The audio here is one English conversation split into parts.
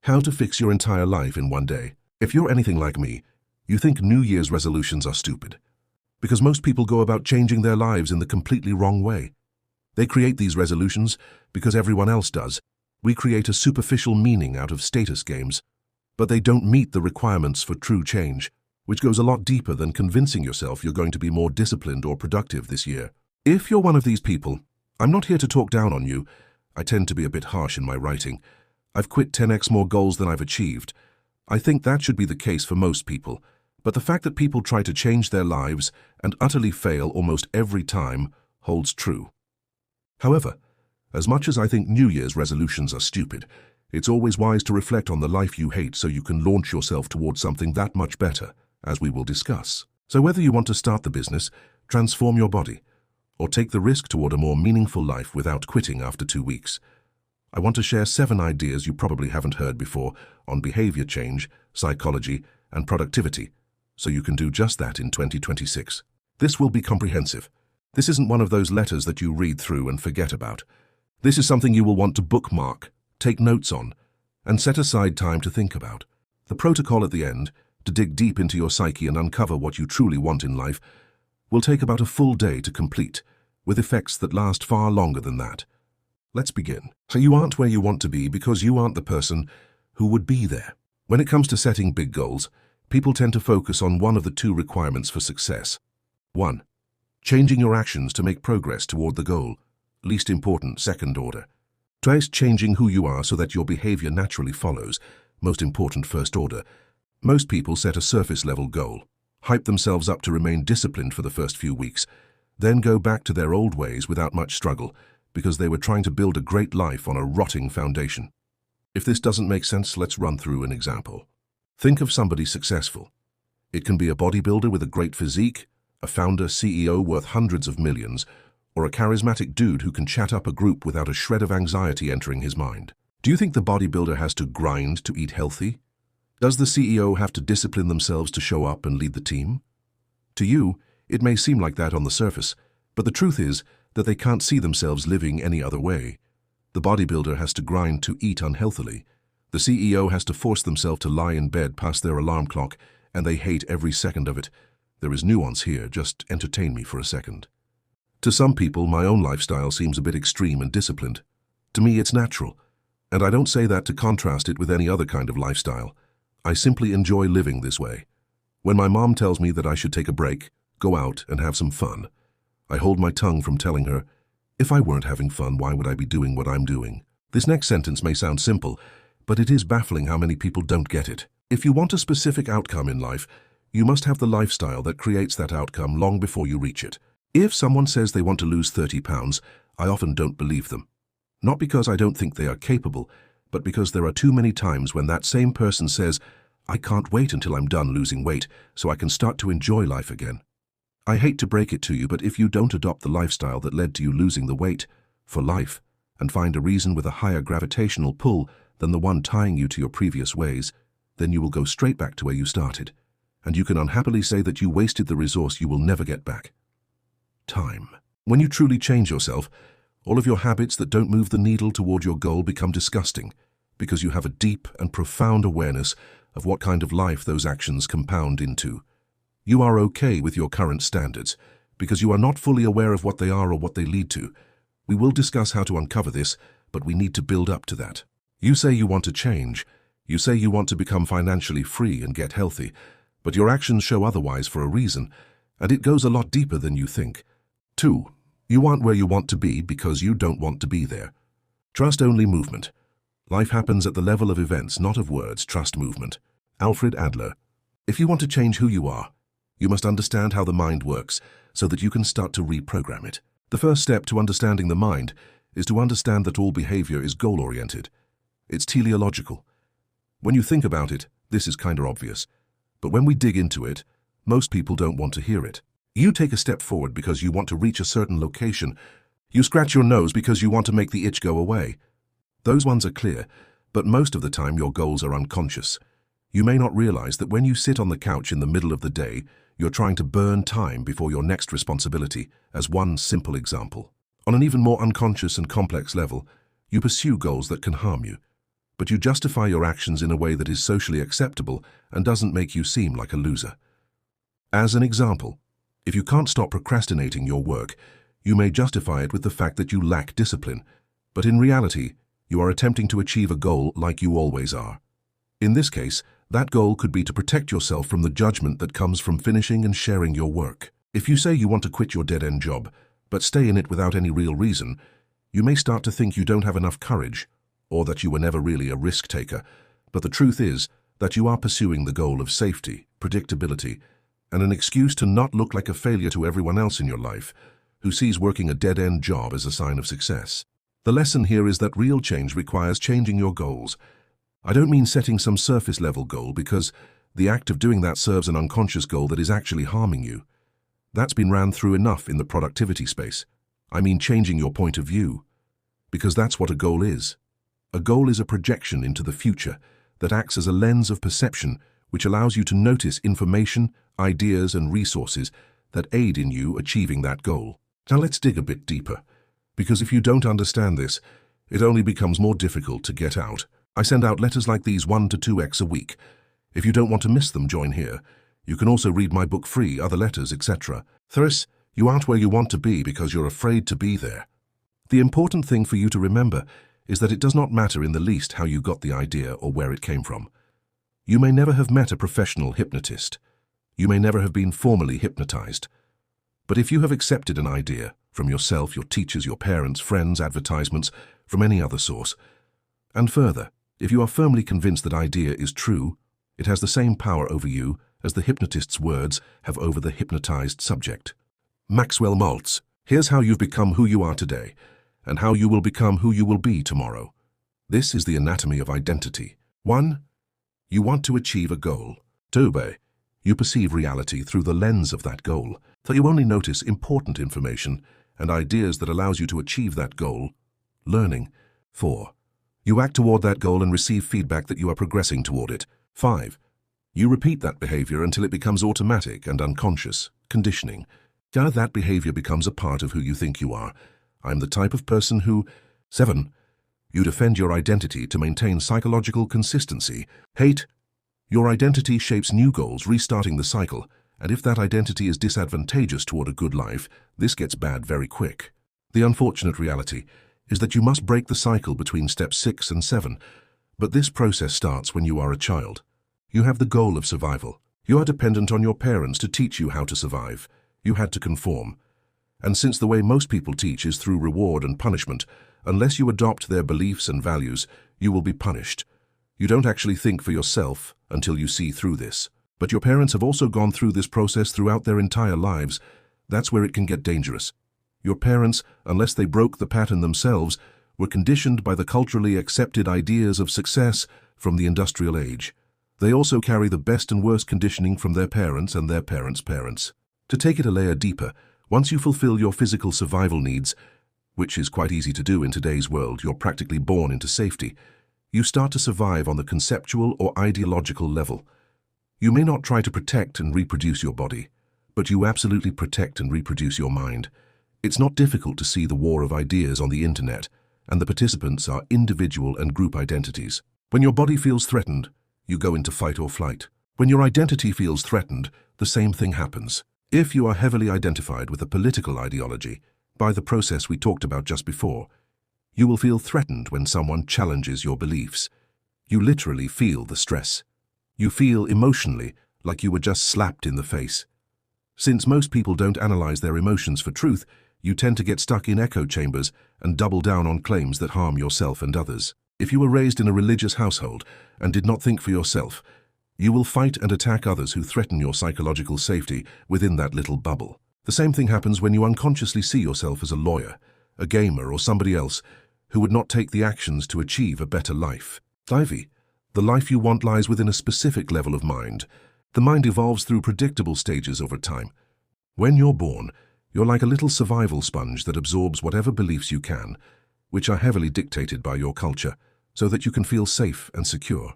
How to fix your entire life in one day. If you're anything like me, you think New Year's resolutions are stupid. Because most people go about changing their lives in the completely wrong way. They create these resolutions because everyone else does. We create a superficial meaning out of status games, but they don't meet the requirements for true change, which goes a lot deeper than convincing yourself you're going to be more disciplined or productive this year. If you're one of these people, I'm not here to talk down on you. I tend to be a bit harsh in my writing. I've quit 10x more goals than I've achieved. I think that should be the case for most people, but the fact that people try to change their lives and utterly fail almost every time holds true. However, as much as I think New Year's resolutions are stupid, it's always wise to reflect on the life you hate so you can launch yourself towards something that much better, as we will discuss. So whether you want to start the business, transform your body, or take the risk toward a more meaningful life without quitting after 2 weeks, I want to share 7 ideas you probably haven't heard before on behavior change, psychology, and productivity, so you can do just that in 2026. This will be comprehensive. This isn't one of those letters that you read through and forget about. This is something you will want to bookmark, take notes on, and set aside time to think about. The protocol at the end, to dig deep into your psyche and uncover what you truly want in life, will take about a full day to complete, with effects that last far longer than that. Let's begin. So you aren't where you want to be because you aren't the person who would be there. When it comes to setting big goals, people tend to focus on one of the 2 requirements for success. 1. Changing your actions to make progress toward the goal. Least important, second order. Try changing who you are so that your behavior naturally follows. Most important, first order. Most people set a surface-level goal, hype themselves up to remain disciplined for the first few weeks, then go back to their old ways without much struggle, because they were trying to build a great life on a rotting foundation. If this doesn't make sense, let's run through an example. Think of somebody successful. It can be a bodybuilder with a great physique, a founder, CEO worth hundreds of millions, or a charismatic dude who can chat up a group without a shred of anxiety entering his mind. Do you think the bodybuilder has to grind to eat healthy? Does the CEO have to discipline themselves to show up and lead the team? To you, it may seem like that on the surface, but the truth is that they can't see themselves living any other way. The bodybuilder has to grind to eat unhealthily. The CEO has to force themselves to lie in bed past their alarm clock, and they hate every second of it. There is nuance here, just entertain me for a second. To some people, my own lifestyle seems a bit extreme and disciplined. To me, it's natural, and I don't say that to contrast it with any other kind of lifestyle. I simply enjoy living this way. When my mom tells me that I should take a break, go out and have some fun, I hold my tongue from telling her, if I weren't having fun, why would I be doing what I'm doing? This next sentence may sound simple, but it is baffling how many people don't get it. If you want a specific outcome in life, you must have the lifestyle that creates that outcome long before you reach it. If someone says they want to lose 30 pounds, I often don't believe them. Not because I don't think they are capable, but because there are too many times when that same person says, I can't wait until I'm done losing weight so I can start to enjoy life again. I hate to break it to you, but if you don't adopt the lifestyle that led to you losing the weight for life and find a reason with a higher gravitational pull than the one tying you to your previous ways, then you will go straight back to where you started, and you can unhappily say that you wasted the resource you will never get back. Time. When you truly change yourself, all of your habits that don't move the needle toward your goal become disgusting, because you have a deep and profound awareness of what kind of life those actions compound into. You are okay with your current standards, because you are not fully aware of what they are or what they lead to. We will discuss how to uncover this, but we need to build up to that. You say you want to change. You say you want to become financially free and get healthy, but your actions show otherwise for a reason, and it goes a lot deeper than you think. 2. You aren't where you want to be because you don't want to be there. Trust only movement. Life happens at the level of events, not of words. Trust movement. Alfred Adler. If you want to change who you are, you must understand how the mind works so that you can start to reprogram it. The first step to understanding the mind is to understand that all behavior is goal-oriented. It's teleological. When you think about it, this is kinda obvious. But when we dig into it, most people don't want to hear it. You take a step forward because you want to reach a certain location. You scratch your nose because you want to make the itch go away. Those ones are clear, but most of the time your goals are unconscious. You may not realize that when you sit on the couch in the middle of the day, you're trying to burn time before your next responsibility, as one simple example. On an even more unconscious and complex level, you pursue goals that can harm you. but you justify your actions in a way that is socially acceptable and doesn't make you seem like a loser. As an example, if you can't stop procrastinating your work, you may justify it with the fact that you lack discipline, but in reality, you are attempting to achieve a goal like you always are. In this case, that goal could be to protect yourself from the judgment that comes from finishing and sharing your work. If you say you want to quit your dead-end job, but stay in it without any real reason, you may start to think you don't have enough courage, or that you were never really a risk-taker. But the truth is that you are pursuing the goal of safety, predictability, and an excuse to not look like a failure to everyone else in your life, who sees working a dead-end job as a sign of success. The lesson here is that real change requires changing your goals. I don't mean setting some surface-level goal, because the act of doing that serves an unconscious goal that is actually harming you. That's been ran through enough in the productivity space. I mean changing your point of view, because that's what a goal is. A goal is a projection into the future that acts as a lens of perception which allows you to notice information, ideas, and resources that aid in you achieving that goal. Now let's dig a bit deeper, because if you don't understand this, it only becomes more difficult to get out. I send out letters like these 1 to 2x a week. If you don't want to miss them, join here. You can also read my book free, other letters, etc. Thus, you aren't where you want to be because you're afraid to be there. The important thing for you to remember is that it does not matter in the least how you got the idea or where it came from. You may never have met a professional hypnotist. You may never have been formally hypnotized. But if you have accepted an idea from yourself, your teachers, your parents, friends, advertisements, from any other source, and further, if you are firmly convinced that idea is true, it has the same power over you as the hypnotist's words have over the hypnotized subject. Maxwell Maltz. Here's how you've become who you are today, and how you will become who you will be tomorrow. This is the anatomy of identity. 1. You want to achieve a goal. 2. You perceive reality through the lens of that goal, so you only notice important information and ideas that allows you to achieve that goal. Learning. 4. You act toward that goal and receive feedback that you are progressing toward it. 5. You repeat that behavior until it becomes automatic and unconscious. Conditioning. Now that behavior becomes a part of who you think you are. I'm the type of person who... 7. You defend your identity to maintain psychological consistency. 8. Your identity shapes new goals, restarting the cycle, and if that identity is disadvantageous toward a good life, this gets bad very quick. The unfortunate reality is that you must break the cycle between steps 6 and 7, but this process starts when you are a child. You have the goal of survival. You are dependent on your parents to teach you how to survive. You had to conform. And since the way most people teach is through reward and punishment, unless you adopt their beliefs and values, you will be punished. You don't actually think for yourself until you see through this. But your parents have also gone through this process throughout their entire lives. That's where it can get dangerous. Your parents, unless they broke the pattern themselves, were conditioned by the culturally accepted ideas of success from the industrial age. They also carry the best and worst conditioning from their parents and their parents' parents. To take it a layer deeper, once you fulfill your physical survival needs, which is quite easy to do in today's world, you're practically born into safety, you start to survive on the conceptual or ideological level. You may not try to protect and reproduce your body, but you absolutely protect and reproduce your mind. It's not difficult to see the war of ideas on the internet, and the participants are individual and group identities. When your body feels threatened, you go into fight or flight. When your identity feels threatened, the same thing happens. If you are heavily identified with a political ideology, by the process we talked about just before, you will feel threatened when someone challenges your beliefs. You literally feel the stress. You feel emotionally like you were just slapped in the face. Since most people don't analyze their emotions for truth, you tend to get stuck in echo chambers and double down on claims that harm yourself and others. If you were raised in a religious household and did not think for yourself, you will fight and attack others who threaten your psychological safety within that little bubble. The same thing happens when you unconsciously see yourself as a lawyer, a gamer, or somebody else who would not take the actions to achieve a better life. Ivy, the life you want lies within a specific level of mind. The mind evolves through predictable stages over time. When you're born, you're like a little survival sponge that absorbs whatever beliefs you can, which are heavily dictated by your culture, so that you can feel safe and secure.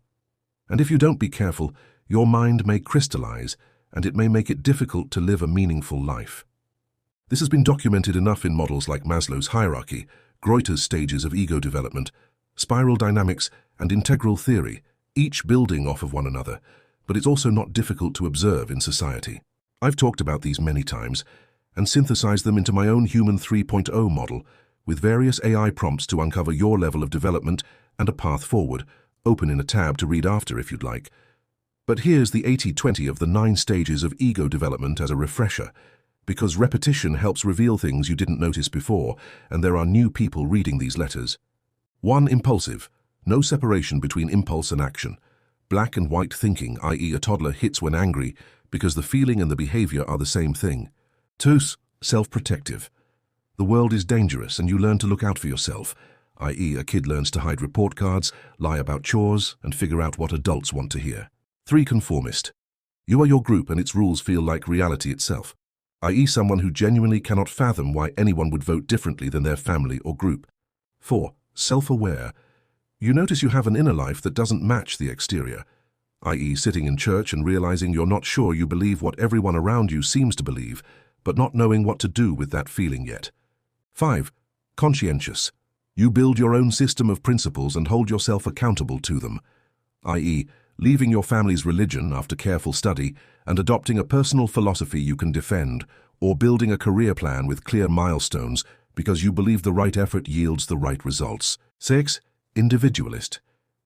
And if you don't be careful, your mind may crystallize, and it may make it difficult to live a meaningful life. This has been documented enough in models like Maslow's hierarchy, Greuter's stages of ego development, spiral dynamics, and integral theory, each building off of one another, but it's also not difficult to observe in society. I've talked about these many times and synthesized them into my own Human 3.0 model with various AI prompts to uncover your level of development and a path forward, open in a tab to read after if you'd like. But here's the 80-20 of the 9 stages of ego development as a refresher, because repetition helps reveal things you didn't notice before, and there are new people reading these letters. 1. Impulsive. No separation between impulse and action. Black and white thinking, i.e. a toddler hits when angry, because the feeling and the behavior are the same thing. 2. Self-protective. The world is dangerous and you learn to look out for yourself, i.e. a kid learns to hide report cards, lie about chores, and figure out what adults want to hear. 3. Conformist. You are your group and its rules feel like reality itself, i.e. someone who genuinely cannot fathom why anyone would vote differently than their family or group. 4. Self-aware. You notice you have an inner life that doesn't match the exterior, i.e. sitting in church and realizing you're not sure you believe what everyone around you seems to believe, but not knowing what to do with that feeling yet. 5. Conscientious. You build your own system of principles and hold yourself accountable to them, i.e. leaving your family's religion after careful study and adopting a personal philosophy you can defend, or building a career plan with clear milestones because you believe the right effort yields the right results. 6. Individualist.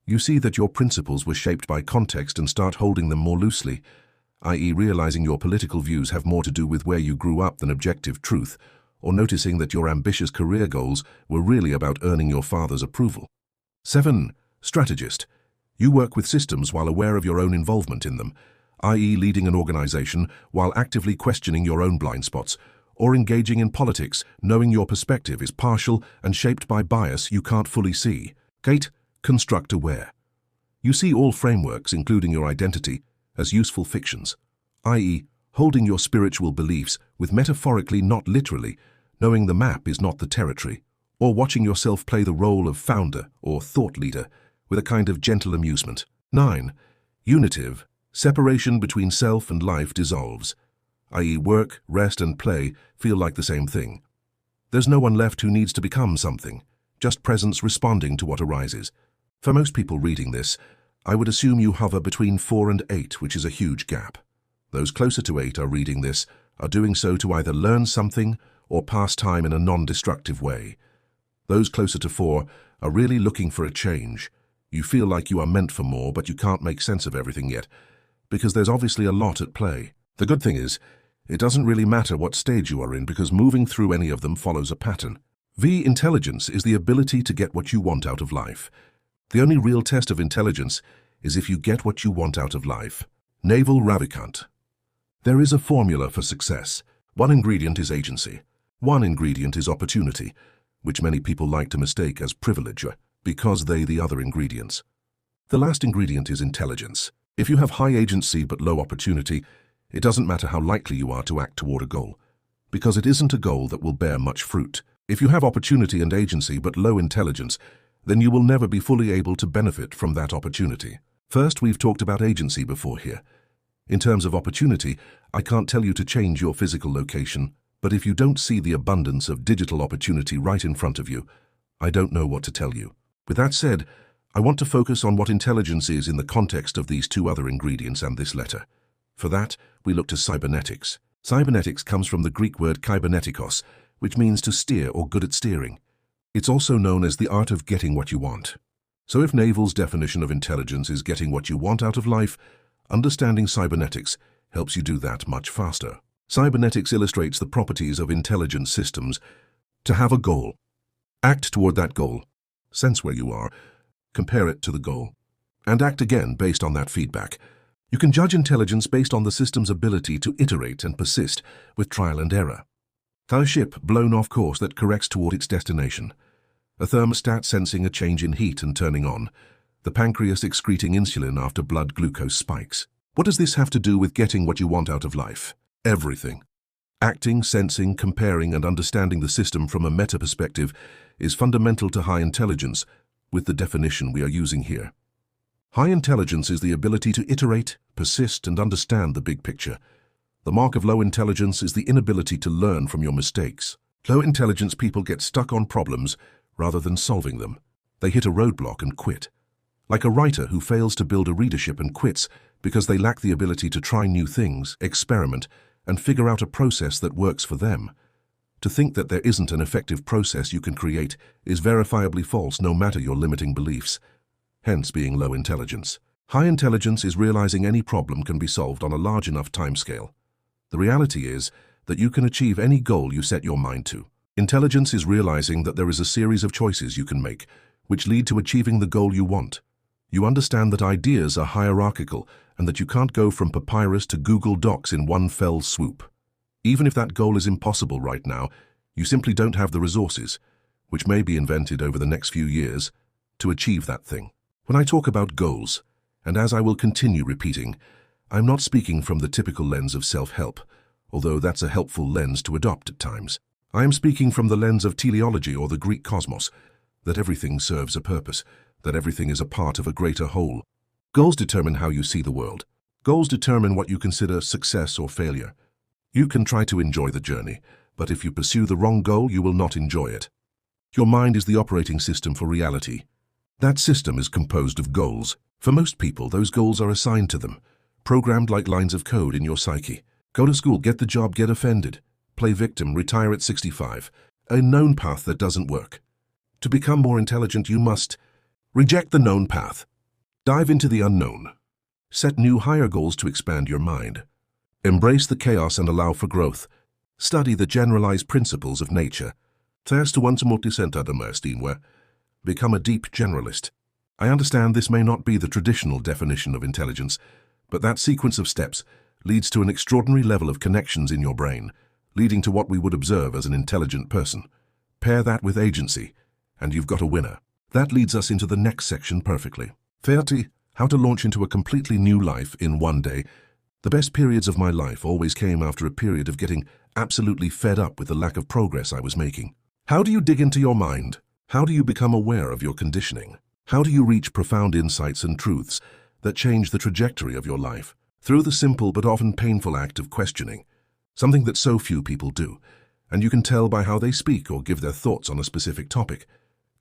You see that your principles were shaped by context and start holding them more loosely, i.e. realizing your political views have more to do with where you grew up than objective truth, or noticing that your ambitious career goals were really about earning your father's approval. 7. Strategist. You work with systems while aware of your own involvement in them, i.e. leading an organization while actively questioning your own blind spots, or engaging in politics knowing your perspective is partial and shaped by bias you can't fully see. 8. Construct aware. You see all frameworks, including your identity, as useful fictions, i.e. holding your spiritual beliefs with metaphorically, not literally, knowing the map is not the territory, or watching yourself play the role of founder or thought leader with a kind of gentle amusement. 9. Unitive. Separation between self and life dissolves, i.e. work, rest and play feel like the same thing. There's no one left who needs to become something, just presence responding to what arises. For most people reading this, I would assume you hover between 4 and 8, which is a huge gap. Those closer to 8 are reading this, are doing so to either learn something or pass time in a non-destructive way. Those closer to 4 are really looking for a change. You feel like you are meant for more, but you can't make sense of everything yet, because there's obviously a lot at play. The good thing is, it doesn't really matter what stage you are in because moving through any of them follows a pattern. V. Intelligence is the ability to get what you want out of life. The only real test of intelligence is if you get what you want out of life. Naval Ravikant. There is a formula for success. One ingredient is agency. One ingredient is opportunity, which many people like to mistake as privilege because they the other ingredients. The last ingredient is intelligence. If you have high agency but low opportunity, it doesn't matter how likely you are to act toward a goal, because it isn't a goal that will bear much fruit. If you have opportunity and agency but low intelligence, then you will never be fully able to benefit from that opportunity. First, we've talked about agency before here. In terms of opportunity, I can't tell you to change your physical location, but if you don't see the abundance of digital opportunity right in front of you, I don't know what to tell you. With that said, I want to focus on what intelligence is in the context of these 2 other ingredients and this letter. For that, we look to cybernetics. Cybernetics comes from the Greek word kybernetikos, which means to steer or good at steering. It's also known as the art of getting what you want. So if Naval's definition of intelligence is getting what you want out of life, understanding cybernetics helps you do that much faster. Cybernetics illustrates the properties of intelligent systems. To have a goal. Act toward that goal. Sense where you are. Compare it to the goal. And act again based on that feedback. You can judge intelligence based on the system's ability to iterate and persist with trial and error. A ship blown off course that corrects toward its destination. A thermostat sensing a change in heat and turning on. The pancreas excreting insulin after blood glucose spikes. What does this have to do with getting what you want out of life? Everything. Acting, sensing, comparing, and understanding the system from a meta perspective is fundamental to high intelligence, with the definition we are using here. High intelligence is the ability to iterate, persist, and understand the big picture. The mark of low intelligence is the inability to learn from your mistakes. Low intelligence people get stuck on problems rather than solving them. They hit a roadblock and quit. Like a writer who fails to build a readership and quits because they lack the ability to try new things, experiment, and figure out a process that works for them. To think that there isn't an effective process you can create is verifiably false no matter your limiting beliefs, hence being low intelligence. High intelligence is realizing any problem can be solved on a large enough timescale. The reality is that you can achieve any goal you set your mind to. Intelligence is realizing that there is a series of choices you can make which lead to achieving the goal you want. You understand that ideas are hierarchical and that you can't go from papyrus to Google Docs in one fell swoop. Even if that goal is impossible right now, you simply don't have the resources, which may be invented over the next few years, to achieve that thing. When I talk about goals, and as I will continue repeating, I'm not speaking from the typical lens of self-help, although that's a helpful lens to adopt at times. I am speaking from the lens of teleology or the Greek cosmos, that everything serves a purpose, that everything is a part of a greater whole. Goals determine how you see the world. Goals determine what you consider success or failure. You can try to enjoy the journey, but if you pursue the wrong goal, you will not enjoy it. Your mind is the operating system for reality. That system is composed of goals. For most people, those goals are assigned to them, programmed like lines of code in your psyche. Go to school, get the job, get offended, play victim, retire at 65. A known path that doesn't work. To become more intelligent, you must reject the known path. Dive into the unknown. Set new higher goals to expand your mind. Embrace the chaos and allow for growth. Study the generalized principles of nature. Become a deep generalist. I understand this may not be the traditional definition of intelligence, but that sequence of steps leads to an extraordinary level of connections in your brain, leading to what we would observe as an intelligent person. Pair that with agency, and you've got a winner. That leads us into the next section perfectly. 30. How to launch into a completely new life in one day. The best periods of my life always came after a period of getting absolutely fed up with the lack of progress I was making. How do you dig into your mind? How do you become aware of your conditioning? How do you reach profound insights and truths that change the trajectory of your life? Through the simple but often painful act of questioning, something that so few people do, and you can tell by how they speak or give their thoughts on a specific topic.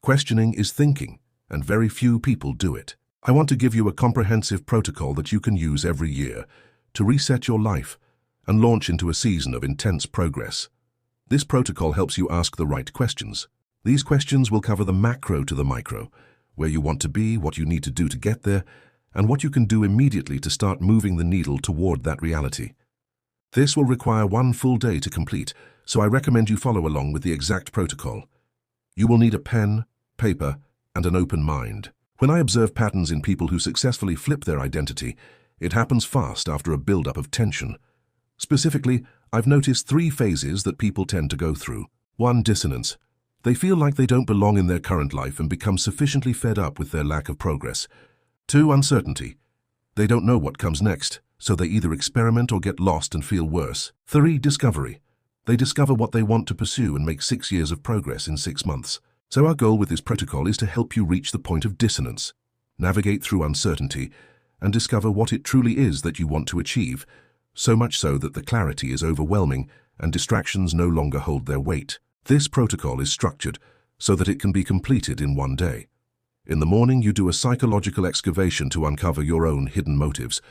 Questioning is thinking, and very few people do it. I want to give you a comprehensive protocol that you can use every year to reset your life and launch into a season of intense progress. This protocol helps you ask the right questions. These questions will cover the macro to the micro, where you want to be, what you need to do to get there, and what you can do immediately to start moving the needle toward that reality. This will require one full day to complete, so I recommend you follow along with the exact protocol. You will need a pen, paper, and an open mind. When I observe patterns in people who successfully flip their identity, it happens fast after a buildup of tension. Specifically, I've noticed 3 phases that people tend to go through. 1. Dissonance. They feel like they don't belong in their current life and become sufficiently fed up with their lack of progress. 2. Uncertainty. They don't know what comes next, so they either experiment or get lost and feel worse. 3. Discovery. They discover what they want to pursue and make 6 years of progress in 6 months. So our goal with this protocol is to help you reach the point of dissonance, navigate through uncertainty, and discover what it truly is that you want to achieve, so much so that the clarity is overwhelming and distractions no longer hold their weight. This protocol is structured so that it can be completed in one day. In the morning, you do a psychological excavation to uncover your own hidden motives.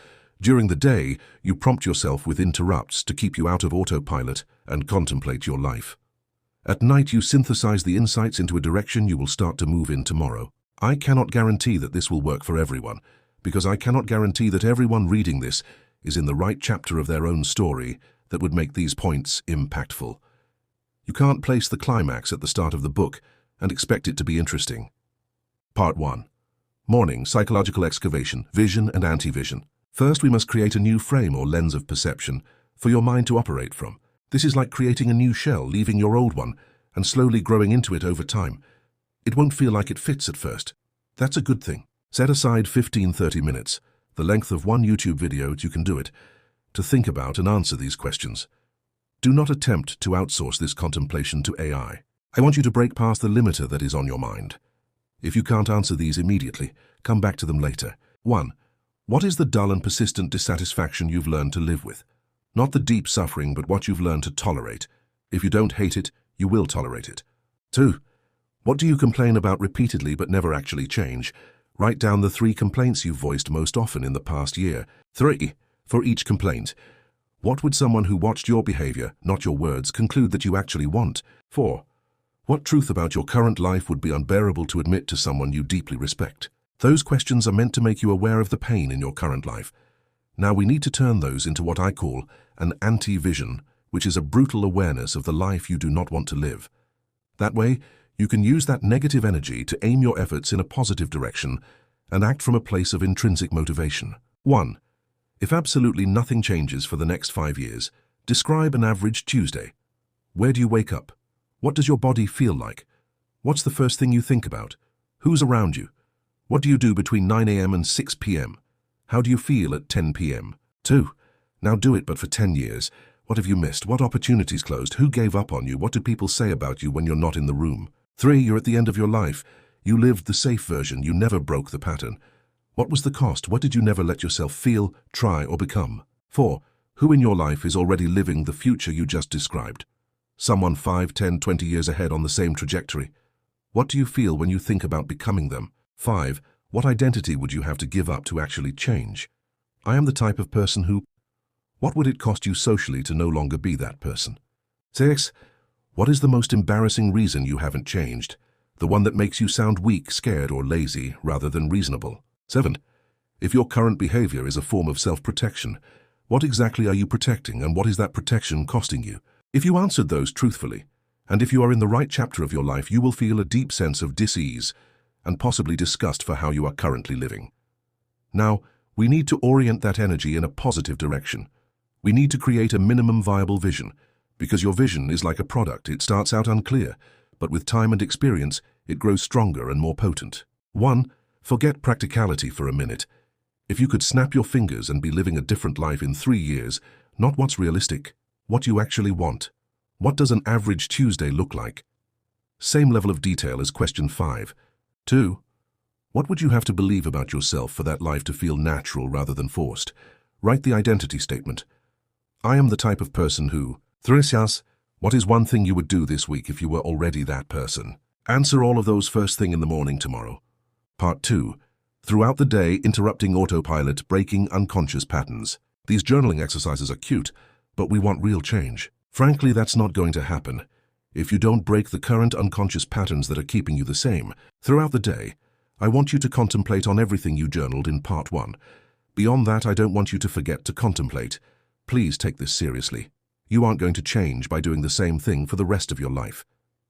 During the day, you prompt yourself with interrupts to keep you out of autopilot and contemplate your life. At night, you synthesize the insights into a direction you will start to move in tomorrow. I cannot guarantee that this will work for everyone, because I cannot guarantee that everyone reading this is in the right chapter of their own story that would make these points impactful. You can't place the climax at the start of the book and expect it to be interesting. Part 1. Morning, psychological excavation, vision and anti-vision. First, we must create a new frame or lens of perception for your mind to operate from. This is like creating a new shell, leaving your old one, and slowly growing into it over time. It won't feel like it fits at first. That's a good thing. Set aside 15-30 minutes, the length of one YouTube video you can do it, to think about and answer these questions. Do not attempt to outsource this contemplation to AI. I want you to break past the limiter that is on your mind. If you can't answer these immediately, come back to them later. 1. What is the dull and persistent dissatisfaction you've learned to live with? Not the deep suffering, but what you've learned to tolerate. If you don't hate it, you will tolerate it. 2. What do you complain about repeatedly but never actually change? Write down the 3 complaints you've voiced most often in the past year. 3. For each complaint, what would someone who watched your behavior, not your words, conclude that you actually want? 4. What truth about your current life would be unbearable to admit to someone you deeply respect? Those questions are meant to make you aware of the pain in your current life. Now we need to turn those into what I call an anti-vision, which is a brutal awareness of the life you do not want to live. That way, you can use that negative energy to aim your efforts in a positive direction and act from a place of intrinsic motivation. 1. If absolutely nothing changes for the next 5 years, describe an average Tuesday. Where do you wake up? What does your body feel like? What's the first thing you think about? Who's around you? What do you do between 9 a.m. and 6 p.m.? How do you feel at 10 p.m.? 2. Now do it, but for 10 years. What have you missed? What opportunities closed? Who gave up on you? What do people say about you when you're not in the room? 3. You're at the end of your life. You lived the safe version. You never broke the pattern. What was the cost? What did you never let yourself feel, try, or become? 4. Who in your life is already living the future you just described? Someone 5, 10, 20 years ahead on the same trajectory. What do you feel when you think about becoming them? 5. What identity would you have to give up to actually change? I am the type of person who... What would it cost you socially to no longer be that person? 6. What is the most embarrassing reason you haven't changed? The one that makes you sound weak, scared, or lazy rather than reasonable. 7. If your current behavior is a form of self-protection, what exactly are you protecting and what is that protection costing you? If you answered those truthfully, and if you are in the right chapter of your life, you will feel a deep sense of dis-ease and possibly disgust for how you are currently living. Now, we need to orient that energy in a positive direction. We need to create a minimum viable vision, because your vision is like a product. It starts out unclear, but with time and experience, it grows stronger and more potent. 1. Forget practicality for a minute. If you could snap your fingers and be living a different life in 3 years, not what's realistic, what you actually want. What does an average Tuesday look like? Same level of detail as question 5. 2. What would you have to believe about yourself for that life to feel natural rather than forced? Write the identity statement. I am the type of person who... 3. What is one thing you would do this week if you were already that person? Answer all of those first thing in the morning tomorrow. Part 2. Throughout the day, interrupting autopilot, breaking unconscious patterns. These journaling exercises are cute, but we want real change. Frankly, that's not going to happen if you don't break the current unconscious patterns that are keeping you the same. Throughout the day, I want you to contemplate on everything you journaled in part 1. Beyond that, I don't want you to forget to contemplate. Please take this seriously. You aren't going to change by doing the same thing for the rest of your life.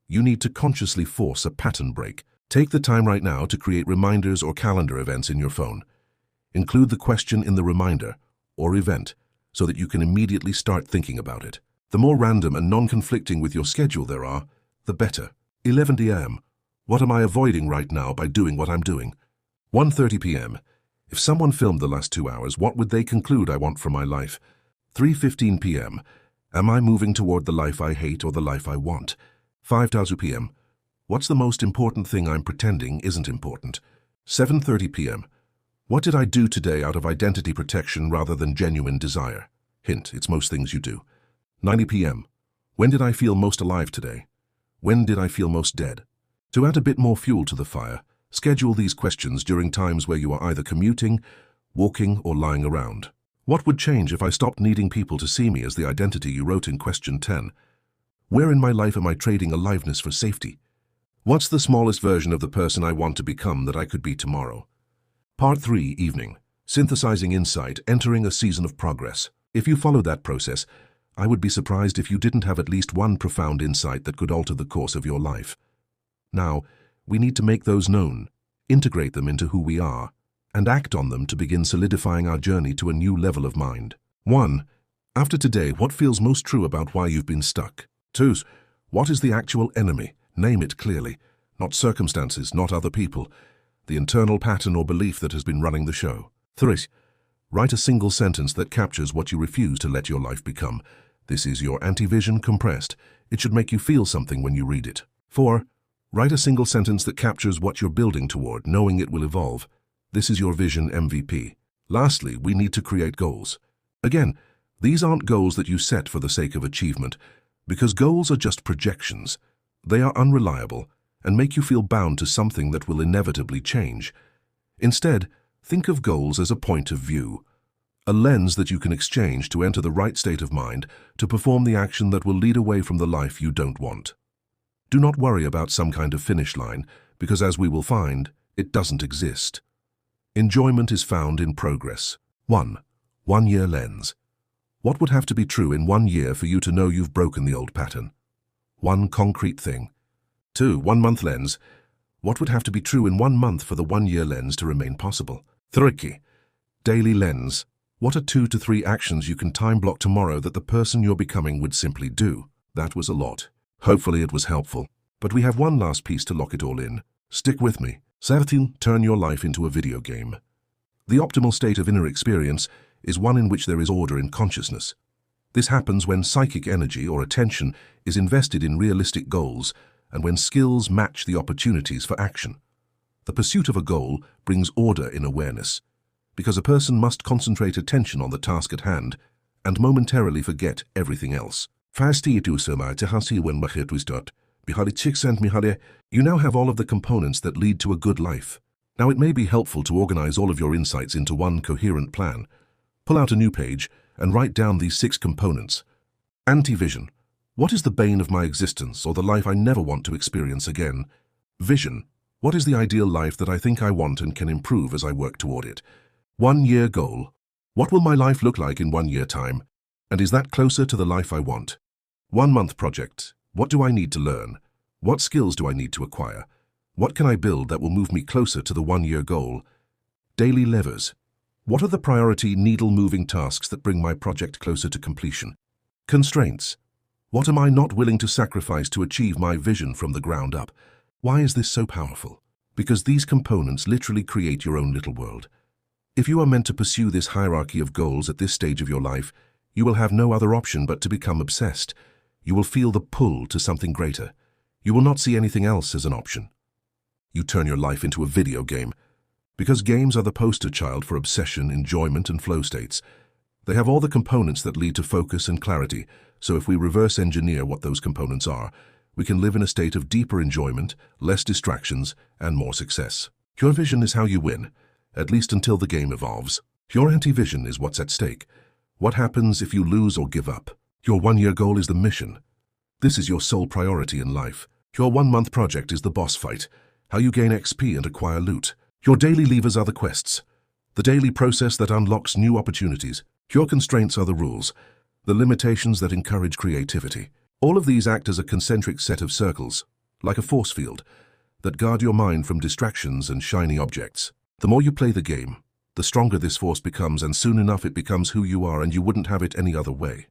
You need to consciously force a pattern break. Take the time right now to create reminders or calendar events in your phone. Include the question in the reminder or event so that you can immediately start thinking about it. The more random and non-conflicting with your schedule there are, the better. 11 a.m. What am I avoiding right now by doing what I'm doing? 1:30 p.m. If someone filmed the last 2 hours, what would they conclude I want from my life? 3:15 p.m. Am I moving toward the life I hate or the life I want? 5:00 p.m. What's the most important thing I'm pretending isn't important? 7:30 p.m. What did I do today out of identity protection rather than genuine desire? Hint, it's most things you do. 9 p.m. When did I feel most alive today? When did I feel most dead? To add a bit more fuel to the fire, schedule these questions during times where you are either commuting, walking, or lying around. What would change if I stopped needing people to see me as the identity you wrote in question 10? Where in my life am I trading aliveness for safety? What's the smallest version of the person I want to become that I could be tomorrow? Part 3, evening. Synthesizing insight, entering a season of progress. If you followed that process, I would be surprised if you didn't have at least one profound insight that could alter the course of your life. Now, we need to make those known, integrate them into who we are, and act on them to begin solidifying our journey to a new level of mind. 1. After today, what feels most true about why you've been stuck? 2. What is the actual enemy? Name it clearly. Not circumstances, not other people. The internal pattern or belief that has been running the show. 3. Write a single sentence that captures what you refuse to let your life become. This is your anti-vision compressed. It should make you feel something when you read it. 4. Write a single sentence that captures what you're building toward, knowing it will evolve. This is your vision MVP. Lastly, we need to create goals. Again, these aren't goals that you set for the sake of achievement, because goals are just projections. They are unreliable and make you feel bound to something that will inevitably change. Instead, think of goals as a point of view, a lens that you can exchange to enter the right state of mind to perform the action that will lead away from the life you don't want. Do not worry about some kind of finish line, because as we will find, it doesn't exist. Enjoyment is found in progress. 1. 1 year lens. What would have to be true in 1 year for you to know you've broken the old pattern? One concrete thing. 2. 1 month lens. What would have to be true in 1 month for the 1 year lens to remain possible? 3. Daily lens. What are 2 to 3 actions you can time block tomorrow that the person you're becoming would simply do? That was a lot. Hopefully it was helpful. But we have one last piece to lock it all in. Stick with me. 17. Turn your life into a video game. The optimal state of inner experience is one in which there is order in consciousness. This happens when psychic energy or attention is invested in realistic goals and when skills match the opportunities for action. The pursuit of a goal brings order in awareness, because a person must concentrate attention on the task at hand and momentarily forget everything else. You now have all of the components that lead to a good life. Now it may be helpful to organize all of your insights into one coherent plan. Pull out a new page and write down these 6 components. Anti-vision. What is the bane of my existence or the life I never want to experience again? Vision. What is the ideal life that I think I want and can improve as I work toward it? 1 year goal. What will my life look like in 1 year time? And is that closer to the life I want? 1 month project. What do I need to learn? What skills do I need to acquire? What can I build that will move me closer to the 1 year goal? Daily levers. What are the priority needle-moving tasks that bring my project closer to completion? Constraints. What am I not willing to sacrifice to achieve my vision from the ground up? Why is this so powerful? Because these components literally create your own little world. If you are meant to pursue this hierarchy of goals at this stage of your life, you will have no other option but to become obsessed. You will feel the pull to something greater. You will not see anything else as an option. You turn your life into a video game, because games are the poster child for obsession, enjoyment, and flow states. They have all the components that lead to focus and clarity, so if we reverse engineer what those components are, we can live in a state of deeper enjoyment, less distractions, and more success. Your vision is how you win, at least until the game evolves. Your anti-vision is what's at stake. What happens if you lose or give up? Your 1 year goal is the mission. This is your sole priority in life. Your 1 month project is the boss fight, how you gain XP and acquire loot. Your daily levers are the quests, the daily process that unlocks new opportunities. Your constraints are the rules, the limitations that encourage creativity. All of these act as a concentric set of circles, like a force field, that guard your mind from distractions and shiny objects. The more you play the game, the stronger this force becomes, and soon enough it becomes who you are, and you wouldn't have it any other way.